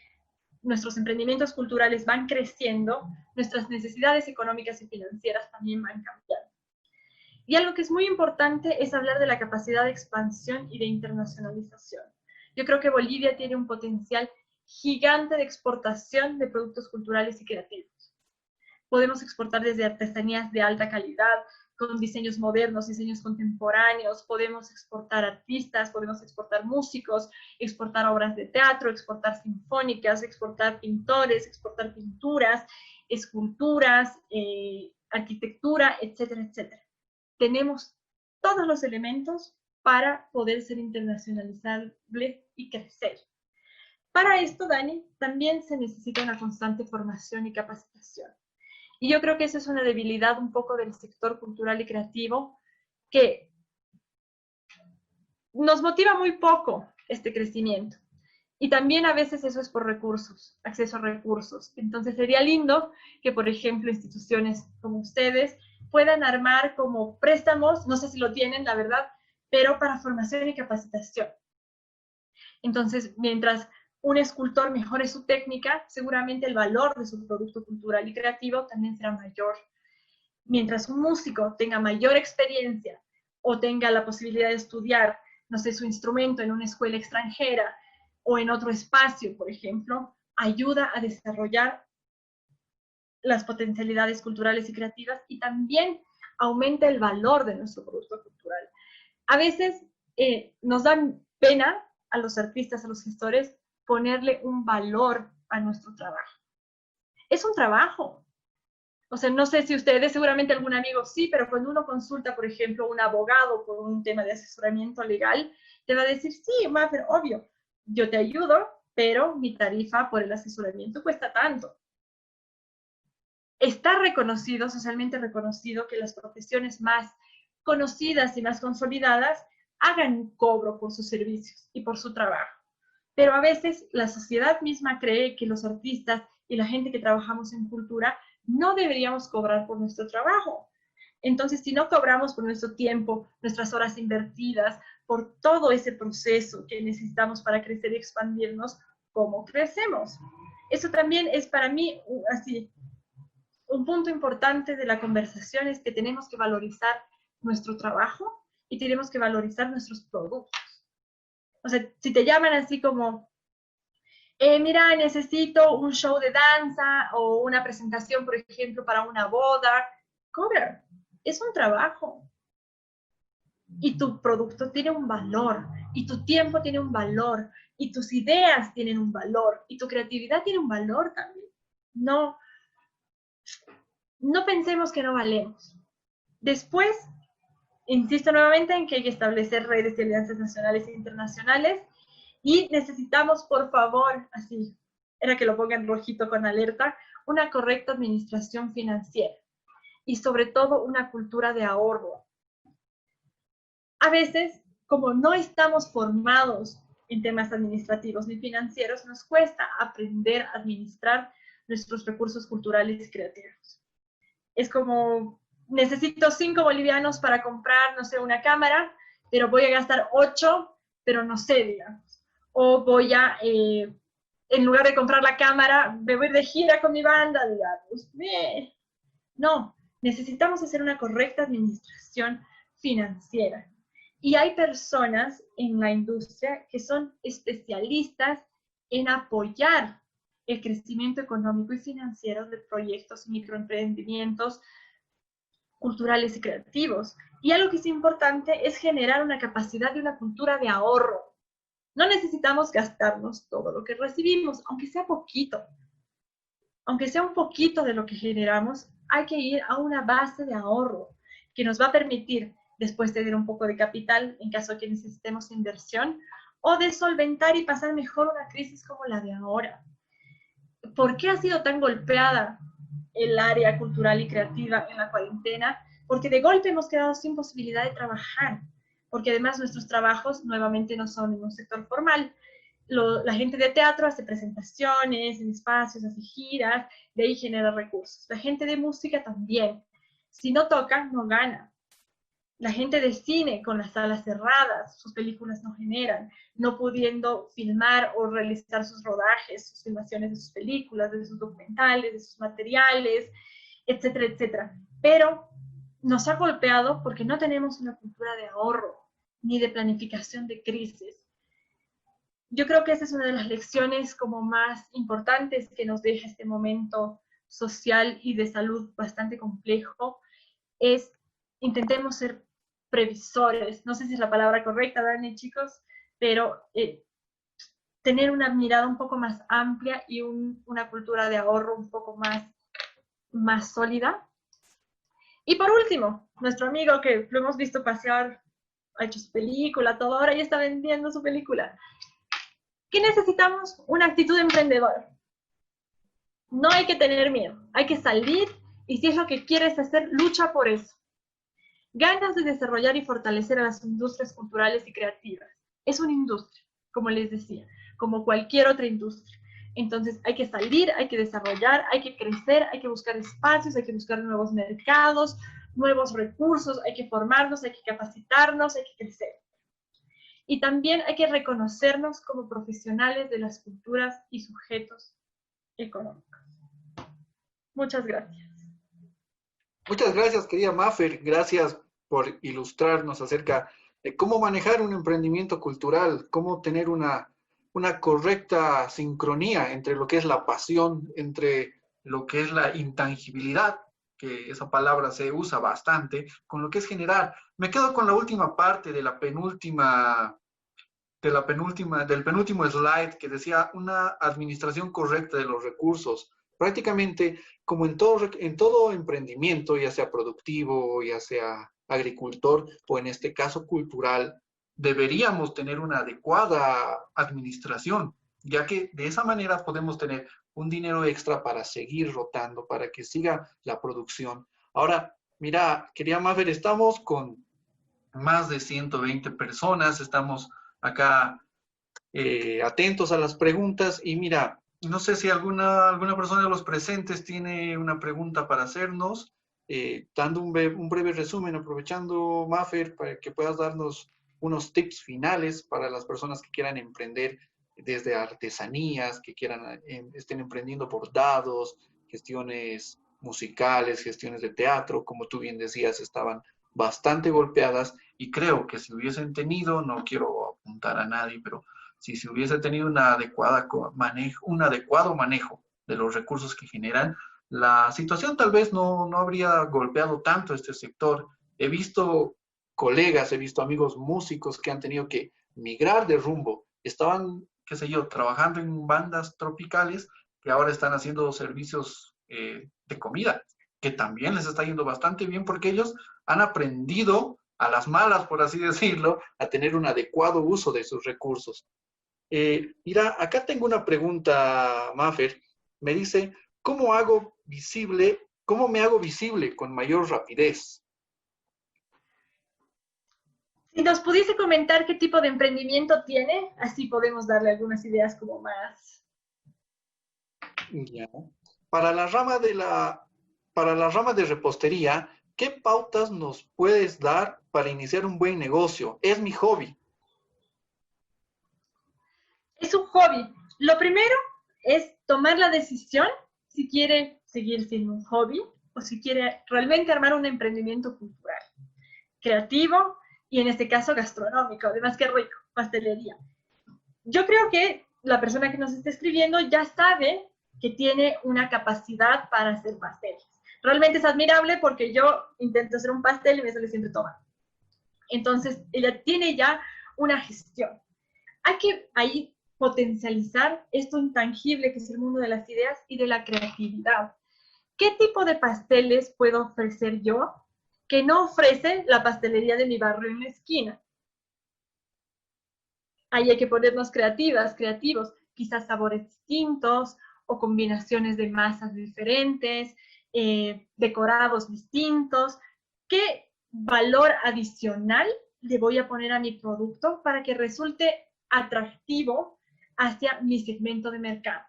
nuestros emprendimientos culturales van creciendo, nuestras necesidades económicas y financieras también van cambiando. Y algo que es muy importante es hablar de la capacidad de expansión y de internacionalización. Yo creo que Bolivia tiene un potencial gigante de exportación de productos culturales y creativos. Podemos exportar desde artesanías de alta calidad, con diseños modernos, diseños contemporáneos, podemos exportar artistas, podemos exportar músicos, exportar obras de teatro, exportar sinfónicas, exportar pintores, exportar pinturas, esculturas, arquitectura, etcétera, etcétera. Tenemos todos los elementos para poder ser internacionalizables y crecer. Para esto, Dani, también se necesita una constante formación y capacitación. Y yo creo que esa es una debilidad un poco del sector cultural y creativo, que nos motiva muy poco este crecimiento. Y también a veces eso es por recursos, acceso a recursos. Entonces sería lindo que, por ejemplo, instituciones como ustedes puedan armar como préstamos, no sé si lo tienen, la verdad, pero para formación y capacitación. Entonces, mientras un escultor mejore su técnica, seguramente el valor de su producto cultural y creativo también será mayor. Mientras un músico tenga mayor experiencia o tenga la posibilidad de estudiar, no sé, su instrumento en una escuela extranjera o en otro espacio, por ejemplo, ayuda a desarrollar las potencialidades culturales y creativas y también aumenta el valor de nuestro producto cultural. A veces nos dan pena a los artistas, a los gestores, ponerle un valor a nuestro trabajo. Es un trabajo. O sea, no sé si ustedes, seguramente algún amigo sí, pero cuando uno consulta, por ejemplo, a un abogado por un tema de asesoramiento legal, te va a decir, sí, Mafer, obvio, yo te ayudo, pero mi tarifa por el asesoramiento cuesta tanto. Está reconocido, socialmente reconocido, que las profesiones más conocidas y más consolidadas hagan cobro por sus servicios y por su trabajo. Pero a veces la sociedad misma cree que los artistas y la gente que trabajamos en cultura no deberíamos cobrar por nuestro trabajo. Entonces, si no cobramos por nuestro tiempo, nuestras horas invertidas, por todo ese proceso que necesitamos para crecer y expandirnos, ¿cómo crecemos? Eso también es para mí así un punto importante de la conversación, es que tenemos que valorizar nuestro trabajo y tenemos que valorizar nuestros productos. O sea, si te llaman así como, mira, necesito un show de danza o una presentación, por ejemplo, para una boda, cobra. Es un trabajo. Y tu producto tiene un valor, y tu tiempo tiene un valor, y tus ideas tienen un valor, y tu creatividad tiene un valor también. No pensemos que no valemos. Después, insisto nuevamente en que hay que establecer redes y alianzas nacionales e internacionales y necesitamos, por favor, así, era que lo pongan rojito con alerta, una correcta administración financiera y sobre todo una cultura de ahorro. A veces, como no estamos formados en temas administrativos ni financieros, nos cuesta aprender a administrar nuestros recursos culturales y creativos. Es como, necesito 5 bolivianos para comprar, no sé, una cámara, pero voy a gastar 8, pero no sé, digamos. O voy a, en lugar de comprar la cámara, me voy de gira con mi banda, digamos. No, necesitamos hacer una correcta administración financiera. Y hay personas en la industria que son especialistas en apoyar el crecimiento económico y financiero de proyectos y microemprendimientos culturales y creativos. Y algo que es importante es generar una capacidad y una cultura de ahorro. No necesitamos gastarnos todo lo que recibimos, aunque sea poquito. Aunque sea un poquito de lo que generamos, hay que ir a una base de ahorro que nos va a permitir después tener un poco de capital en caso de que necesitemos inversión o de solventar y pasar mejor una crisis como la de ahora. ¿Por qué ha sido tan golpeada el área cultural y creativa en la cuarentena? Porque de golpe hemos quedado sin posibilidad de trabajar, porque además nuestros trabajos nuevamente no son en un sector formal. La gente de teatro hace presentaciones en espacios, hace giras, de ahí genera recursos. La gente de música también. Si no toca, no gana. la gente de cine con las salas cerradas, sus películas no generan, no pudiendo filmar o realizar sus rodajes, sus filmaciones de sus películas, de sus documentales, de sus materiales, etcétera, etcétera. Pero nos ha golpeado porque no tenemos una cultura de ahorro ni de planificación de crisis. Yo creo que esa es una de las lecciones como más importantes que nos deja este momento social y de salud bastante complejo, es intentemos ser previsores. No sé si es la palabra correcta, Dani, chicos, pero tener una mirada un poco más amplia y una cultura de ahorro un poco más sólida. Y por último, nuestro amigo que lo hemos visto pasear, ha hecho su película, todo, ahora ya está vendiendo su película. ¿Qué necesitamos? Una actitud emprendedora. No hay que tener miedo, hay que salir y si es lo que quieres hacer, lucha por eso. Ganas de desarrollar y fortalecer a las industrias culturales y creativas. Es una industria, como les decía, como cualquier otra industria. Entonces hay que salir, hay que desarrollar, hay que crecer, hay que buscar espacios, hay que buscar nuevos mercados, nuevos recursos, hay que formarnos, hay que capacitarnos, hay que crecer. Y también hay que reconocernos como profesionales de las culturas y sujetos económicos. Muchas gracias. Muchas gracias, querida Maffer. Gracias por ilustrarnos acerca de cómo manejar un emprendimiento cultural, cómo tener una correcta sincronía entre lo que es la pasión, entre lo que es la intangibilidad, que esa palabra se usa bastante, con lo que es generar. Me quedo con la última parte de del penúltimo slide que decía una administración correcta de los recursos. Prácticamente, como en todo emprendimiento, ya sea productivo, ya sea agricultor o en este caso cultural, deberíamos tener una adecuada administración, ya que de esa manera podemos tener un dinero extra para seguir rotando, para que siga la producción. Ahora, mira, quería más ver, estamos con más de 120 personas, estamos acá atentos a las preguntas y mira, no sé si alguna persona de los presentes tiene una pregunta para hacernos, dando un breve resumen, aprovechando, Maffer, para que puedas darnos unos tips finales para las personas que quieran emprender desde artesanías, que estén emprendiendo bordados, gestiones musicales, gestiones de teatro, como tú bien decías, estaban bastante golpeadas y creo que si hubiesen tenido, no quiero apuntar a nadie, pero si se hubiese tenido un adecuado manejo de los recursos que generan, la situación tal vez no habría golpeado tanto este sector. He visto colegas, he visto amigos músicos que han tenido que migrar de rumbo. Estaban, qué sé yo, trabajando en bandas tropicales que ahora están haciendo servicios de comida, que también les está yendo bastante bien porque ellos han aprendido a las malas, por así decirlo, a tener un adecuado uso de sus recursos. Mira, acá tengo una pregunta, Maffer. Me dice, ¿cómo me hago visible con mayor rapidez? Si nos pudiese comentar qué tipo de emprendimiento tiene, así podemos darle algunas ideas como más. Ya. Para la rama de repostería, ¿qué pautas nos puedes dar para iniciar un buen negocio? Es mi hobby. Es un hobby. Lo primero es tomar la decisión si quiere seguir siendo un hobby o si quiere realmente armar un emprendimiento cultural, creativo y en este caso gastronómico, además que rico, pastelería. Yo creo que la persona que nos está escribiendo ya sabe que tiene una capacidad para hacer pasteles. Realmente es admirable porque yo intento hacer un pastel y me sale siempre todo mal. Entonces, ella tiene ya una gestión. Hay que ahí potencializar esto intangible que es el mundo de las ideas y de la creatividad. ¿Qué tipo de pasteles puedo ofrecer yo que no ofrece la pastelería de mi barrio en la esquina? Ahí hay que ponernos creativos, quizás sabores distintos o combinaciones de masas diferentes, decorados distintos. ¿Qué valor adicional le voy a poner a mi producto para que resulte atractivo hacia mi segmento de mercado?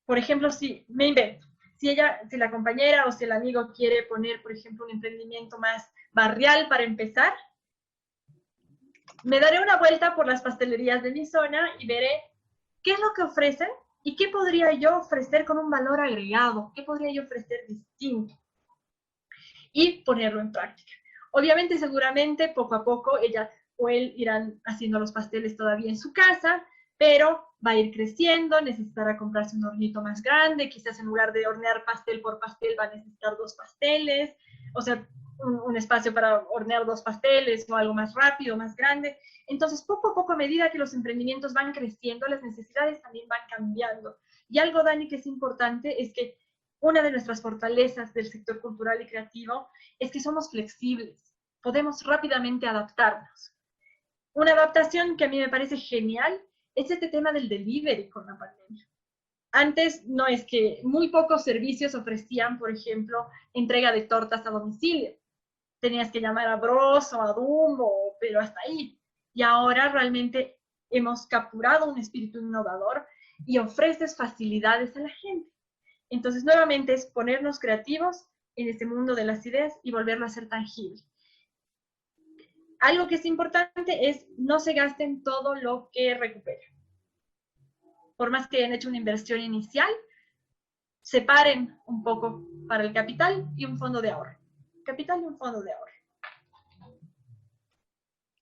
Por ejemplo, si me invento, si la compañera o si el amigo quiere poner, por ejemplo, un emprendimiento más barrial para empezar. Me daré una vuelta por las pastelerías de mi zona y veré qué es lo que ofrecen y qué podría yo ofrecer con un valor agregado, qué podría yo ofrecer distinto y ponerlo en práctica. Obviamente, seguramente, poco a poco, ella o él irán haciendo los pasteles todavía en su casa, pero va a ir creciendo, necesitará comprarse un hornito más grande, quizás en lugar de hornear pastel por pastel va a necesitar 2 pasteles, o sea, un espacio para hornear 2 pasteles o algo más rápido, más grande. Entonces, poco a poco, a medida que los emprendimientos van creciendo, las necesidades también van cambiando. Y algo, Dani, que es importante es que una de nuestras fortalezas del sector cultural y creativo es que somos flexibles, podemos rápidamente adaptarnos. Una adaptación que a mí me parece genial es este tema del delivery con la pandemia. Antes no es que muy pocos servicios ofrecían, por ejemplo, entrega de tortas a domicilio. Tenías que llamar a Bros o a Dumbo, pero hasta ahí. Y ahora realmente hemos capturado un espíritu innovador y ofreces facilidades a la gente. Entonces, nuevamente es ponernos creativos en este mundo de las ideas y volverlo a ser tangible. Algo que es importante es no se gasten todo lo que recuperan. Por más que hayan hecho una inversión inicial, separen un poco para el capital y un fondo de ahorro. Capital y un fondo de ahorro.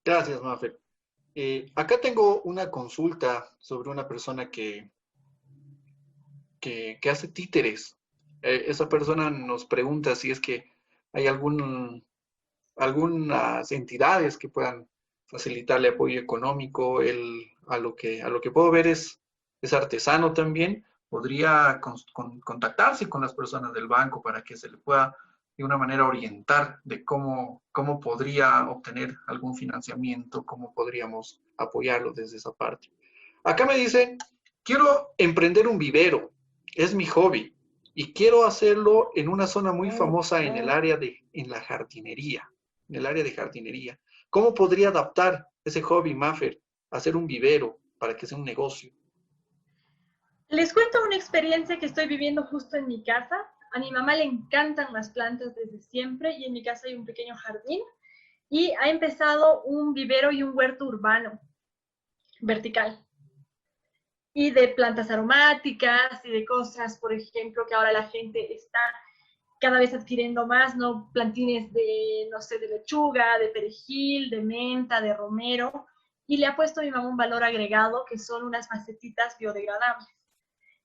Gracias, Mafer. Acá tengo una consulta sobre una persona que hace títeres. Esa persona nos pregunta si es que hay algunas entidades que puedan facilitarle apoyo económico. Él, a lo que puedo ver, es artesano también. Podría contactarse con las personas del banco para que se le pueda de una manera orientar de cómo podría obtener algún financiamiento, cómo podríamos apoyarlo desde esa parte. Acá me dicen, quiero emprender un vivero, es mi hobby, y quiero hacerlo en una zona muy famosa en el área en la jardinería, en el área de jardinería. ¿Cómo podría adaptar ese hobby, Mafer, a hacer un vivero para que sea un negocio? Les cuento una experiencia que estoy viviendo justo en mi casa. A mi mamá le encantan las plantas desde siempre y en mi casa hay un pequeño jardín y ha empezado un vivero y un huerto urbano vertical. Y de plantas aromáticas y de cosas, por ejemplo, que ahora la gente está cada vez adquiriendo más, ¿no? Plantines de, no sé, de lechuga, de perejil, de menta, de romero, y le ha puesto a mi mamá un valor agregado que son unas macetitas biodegradables.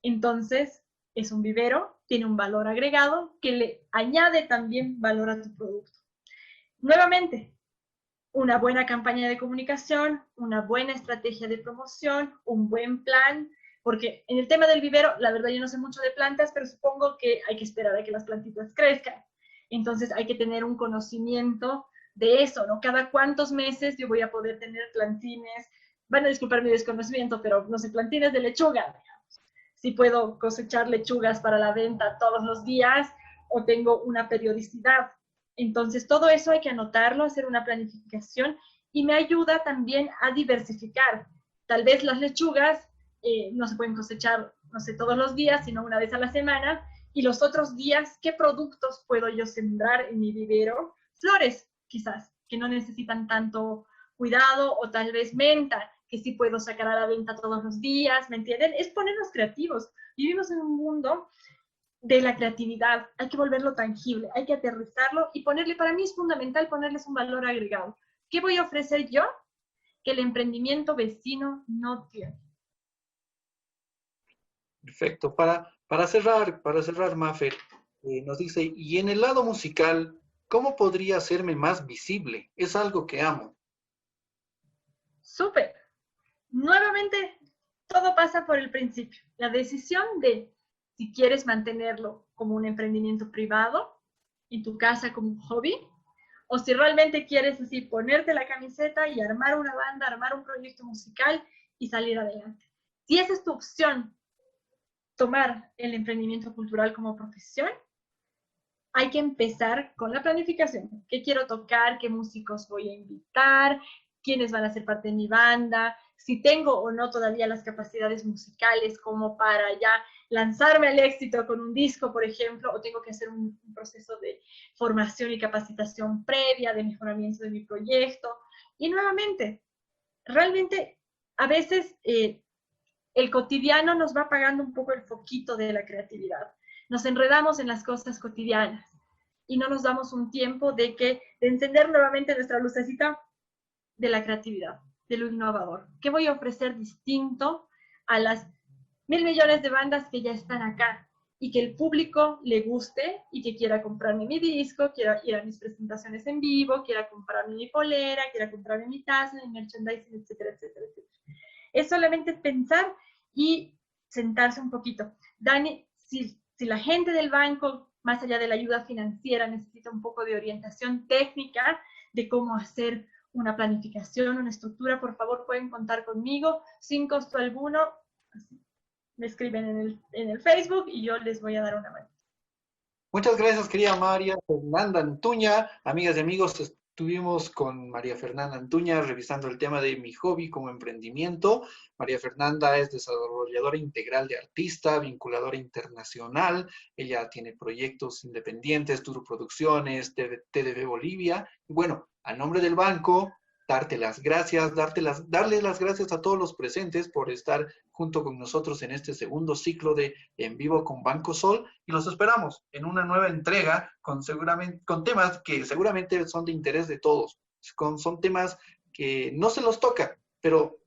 Entonces, es un vivero, tiene un valor agregado que le añade también valor a tu producto. Nuevamente, una buena campaña de comunicación, una buena estrategia de promoción, un buen plan, porque en el tema del vivero, la verdad yo no sé mucho de plantas, pero supongo que hay que esperar a que las plantitas crezcan. Entonces hay que tener un conocimiento de eso, ¿no? Cada cuántos meses yo voy a poder tener plantines, van a disculpar mi desconocimiento, pero no sé, plantines de lechuga, digamos. Si puedo cosechar lechugas para la venta todos los días o tengo una periodicidad. Entonces, todo eso hay que anotarlo, hacer una planificación y me ayuda también a diversificar. Tal vez las lechugas no se pueden cosechar, no sé, todos los días, sino una vez a la semana. Y los otros días, ¿qué productos puedo yo sembrar en mi vivero? Flores, quizás, que no necesitan tanto cuidado, o tal vez menta, que sí puedo sacar a la venta todos los días, ¿me entienden? Es ponernos creativos. Vivimos en un mundo de la creatividad, hay que volverlo tangible, hay que aterrizarlo y ponerle, para mí es fundamental ponerles un valor agregado. ¿Qué voy a ofrecer yo que el emprendimiento vecino no tiene? Perfecto. Para cerrar, Mafer, nos dice, y en el lado musical, ¿cómo podría hacerme más visible? Es algo que amo. Súper. Nuevamente, todo pasa por el principio. La decisión de si quieres mantenerlo como un emprendimiento privado, en tu casa como un hobby, o si realmente quieres así ponerte la camiseta y armar una banda, armar un proyecto musical y salir adelante. Si esa es tu opción, tomar el emprendimiento cultural como profesión, hay que empezar con la planificación. ¿Qué quiero tocar? ¿Qué músicos voy a invitar? ¿Quiénes van a ser parte de mi banda? Si tengo o no todavía las capacidades musicales como para ya lanzarme al éxito con un disco, por ejemplo, o tengo que hacer un proceso de formación y capacitación previa, de mejoramiento de mi proyecto. Y nuevamente, realmente a veces el cotidiano nos va apagando un poco el foquito de la creatividad. Nos enredamos en las cosas cotidianas y no nos damos un tiempo de encender nuevamente nuestra lucecita de la creatividad, de lo innovador. ¿Qué voy a ofrecer distinto a las 1.000 millones de bandas que ya están acá y que el público le guste y que quiera comprarme mi disco, quiera ir a mis presentaciones en vivo, quiera comprarme mi polera, quiera comprarme mi taza, mi merchandising, etcétera, etcétera, etcétera? Es solamente pensar y sentarse un poquito. Dani, si la gente del banco, más allá de la ayuda financiera, necesita un poco de orientación técnica de cómo hacer una planificación, una estructura, por favor pueden contar conmigo sin costo alguno. Me escriben en el Facebook y yo les voy a dar una mano. Muchas gracias, querida María Fernanda Antuña. Amigas y amigos, estuvimos con María Fernanda Antuña revisando el tema de mi hobby como emprendimiento. María Fernanda es desarrolladora integral de artista, vinculadora internacional. Ella tiene proyectos independientes, Turu Producciones, TDB Bolivia. Y bueno, a nombre del banco, darte las gracias, darle las gracias a todos los presentes por estar junto con nosotros en este segundo ciclo de En Vivo con Banco Sol, y los esperamos en una nueva entrega con temas que seguramente son de interés de todos. Son temas que no se los toca, pero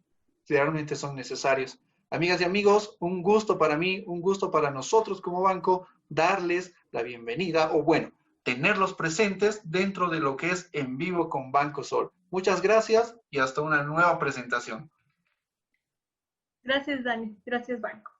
realmente son necesarios. Amigas y amigos, un gusto para mí, un gusto para nosotros como banco, darles la bienvenida, o bueno, tenerlos presentes dentro de lo que es En Vivo con Banco Sol. Muchas gracias y hasta una nueva presentación. Gracias, Dani. Gracias, banco.